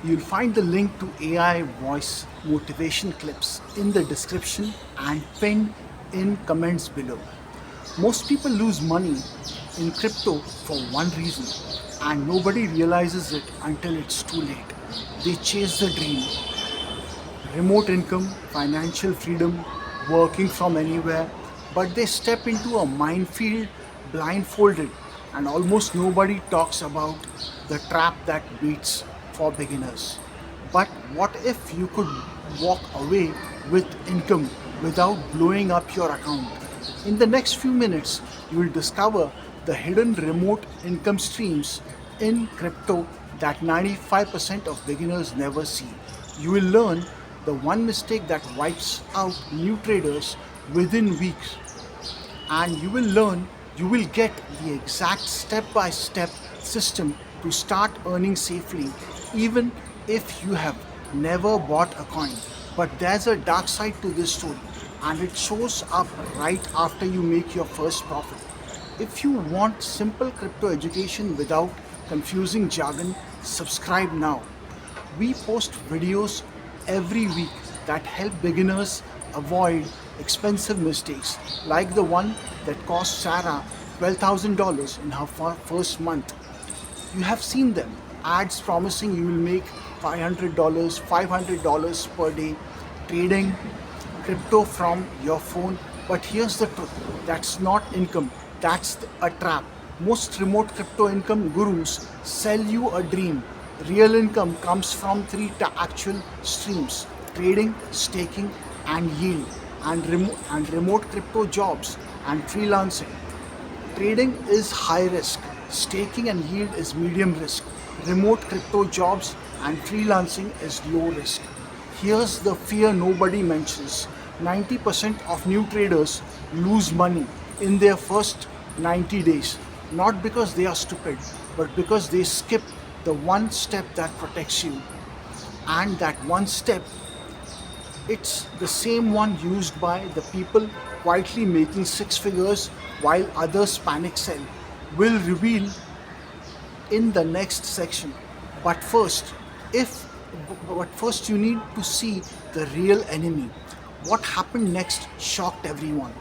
You'll find the link to AI voice motivation clips in the description and pinned in comments below. Most people lose money in crypto for one reason, and nobody realizes it until it's too late. They chase the dream, remote income, financial freedom, working from anywhere, but they step into a minefield blindfolded, and almost nobody talks about the trap that waits for beginners. But what if you could walk away with income without blowing up your account? In the next few minutes, you will discover the hidden remote income streams in crypto that 95% of beginners never see. You will learn the one mistake that wipes out new traders within weeks, and you will get the exact step by step system to start earning safely, even if you have never bought a coin. But there's a dark side to this story, and it shows up right after you make your first profit. If you want simple crypto education without confusing jargon, subscribe now. We post videos every week that help beginners avoid expensive mistakes, like the one that cost Sarah $12,000 in her first month. You have seen them, ads promising you will make $500, $500 per day trading crypto from your phone. But here's the truth, that's not income, that's a trap. Most remote crypto income gurus sell you a dream. Real income comes from three actual streams: trading, staking, and yield, and remote crypto jobs and freelancing. Trading is high risk, staking and yield is medium risk, remote crypto jobs and freelancing is low risk. Here's the fear nobody mentions: 90% of new traders lose money in their first 90 days, not because they are stupid, but because they skip the one step that protects you. And that one step, it's the same one used by the people quietly making six figures while others panic sell. We'll reveal in the next section. But first, if but first you need to see the real enemy. What happened next shocked everyone.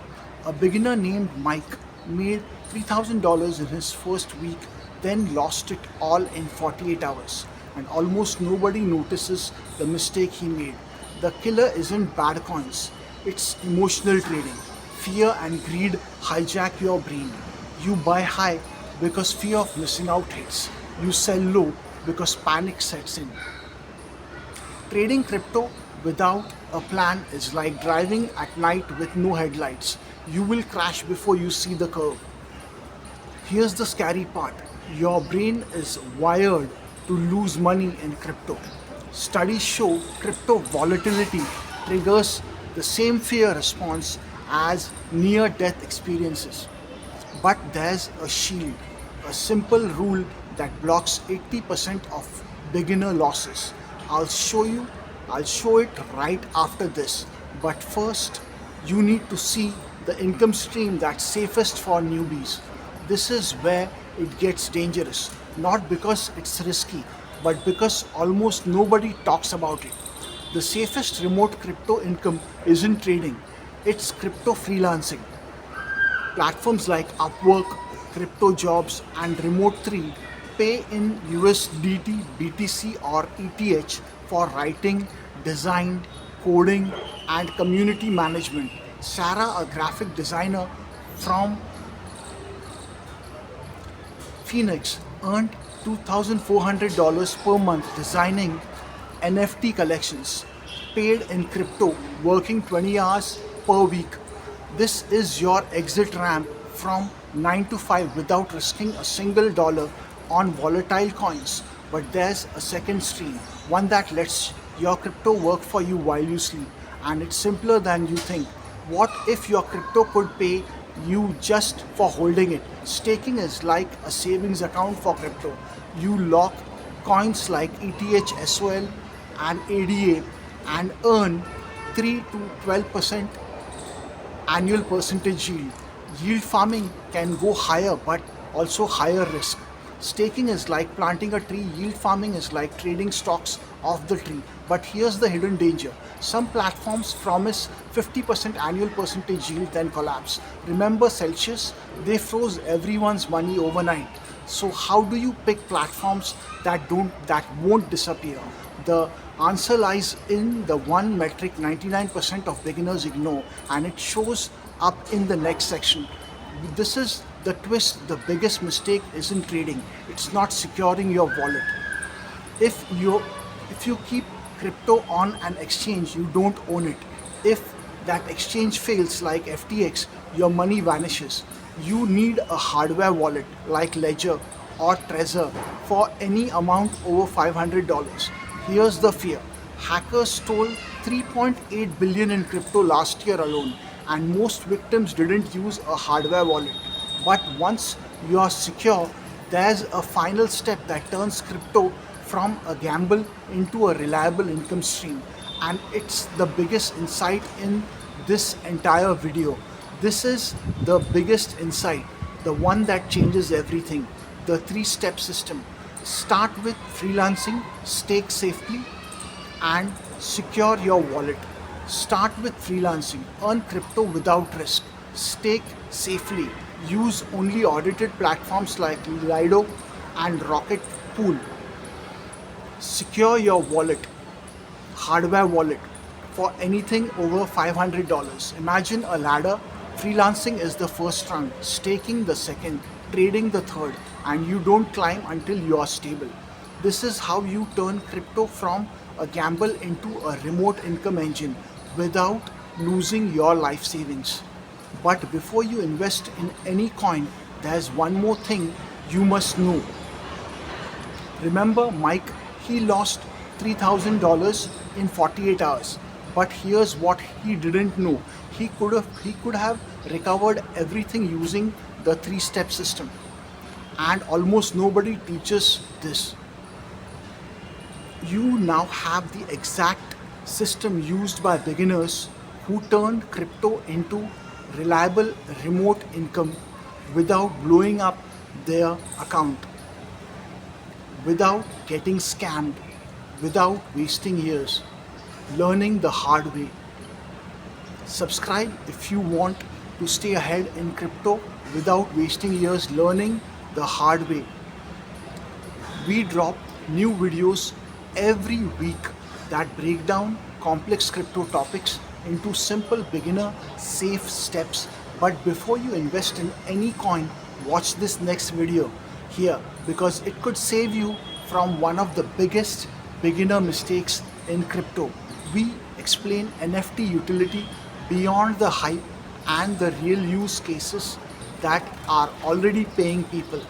A beginner named Mike made $3,000 in his first week, then lost it all in 48 hours. And almost nobody notices the mistake he made. The killer isn't bad coins, it's emotional trading. Fear and greed hijack your brain. You buy high because fear of missing out hits. You sell low because panic sets in. Trading crypto without a plan is like driving at night with no headlights. You will crash before you see the curve. Here's the scary part: your brain is wired to lose money in crypto. Studies show crypto volatility triggers the same fear response as near death experiences. But there's a shield, a simple rule that blocks 80% of beginner losses. I'll show you, I'll show it right after this. But first, you need to see the income stream that's safest for newbies. This is where it gets dangerous, not because it's risky, but because almost nobody talks about it. The safest remote crypto income isn't trading, it's crypto freelancing. Platforms like Upwork, Crypto Jobs, and Remote 3 pay in USDT, BTC, or ETH for writing, design, coding, and community management. Sarah, a graphic designer from Phoenix, earned $2,400 per month designing NFT collections, paid in crypto, working 20 hours per week. This is your exit ramp from 9 to 5 without risking a single dollar on volatile coins. But there's a second stream, one that lets your crypto work for you while you sleep. And it's simpler than you think. What if your crypto could pay you just for holding it? Staking is like a savings account for crypto. You lock coins like ETH, SOL, and ADA and earn 3 to 12% annual percentage yield. Yield farming can go higher but also higher risk. Staking is like planting a tree, yield farming is like trading stocks off the tree. But here's the hidden danger. Some platforms promise 50% annual percentage yield then collapse. Remember Celsius? They froze everyone's money overnight. So how do you pick platforms that won't disappear? The answer lies in the one metric 99% of beginners ignore, and it shows up in the next section. This is the twist. The biggest mistake isn't trading, it's not securing your wallet. If you keep crypto on an exchange, you don't own it. If that exchange fails, like FTX, your money vanishes. You need a hardware wallet like Ledger or Trezor for any amount over $500. Here's the fear. Hackers stole 3.8 billion in crypto last year alone, and most victims didn't use a hardware wallet. But once you are secure, there's a final step that turns crypto from a gamble into a reliable income stream. And it's the biggest insight in this entire video. This is the biggest insight, the one that changes everything. The three-step system. Start with freelancing, stake safely, and secure your wallet. Start with freelancing, earn crypto without risk, stake safely, use only audited platforms like Lido and Rocket Pool. Secure your wallet, hardware wallet, for anything over $500. Imagine a ladder. Freelancing is the first rung, staking the second, trading the third, and you don't climb until you are stable. This is how you turn crypto from a gamble into a remote income engine without losing your life savings. But before you invest in any coin, there's one more thing you must know. Remember Mike? He lost $3,000 in 48 hours. But here's what he didn't know. He could have recovered everything using the three-step system. And almost nobody teaches this. You now have the exact system used by beginners who turned crypto into reliable remote income without blowing up their account, without getting scammed, without wasting years, learning the hard way. Subscribe if you want to stay ahead in crypto without wasting years learning the hard way. We drop new videos every week that break down complex crypto topics into simple beginner safe steps. But before you invest in any coin, watch this next video here, because it could save you from one of the biggest beginner mistakes in crypto. We explain NFT utility beyond the hype and the real use cases that are already paying people.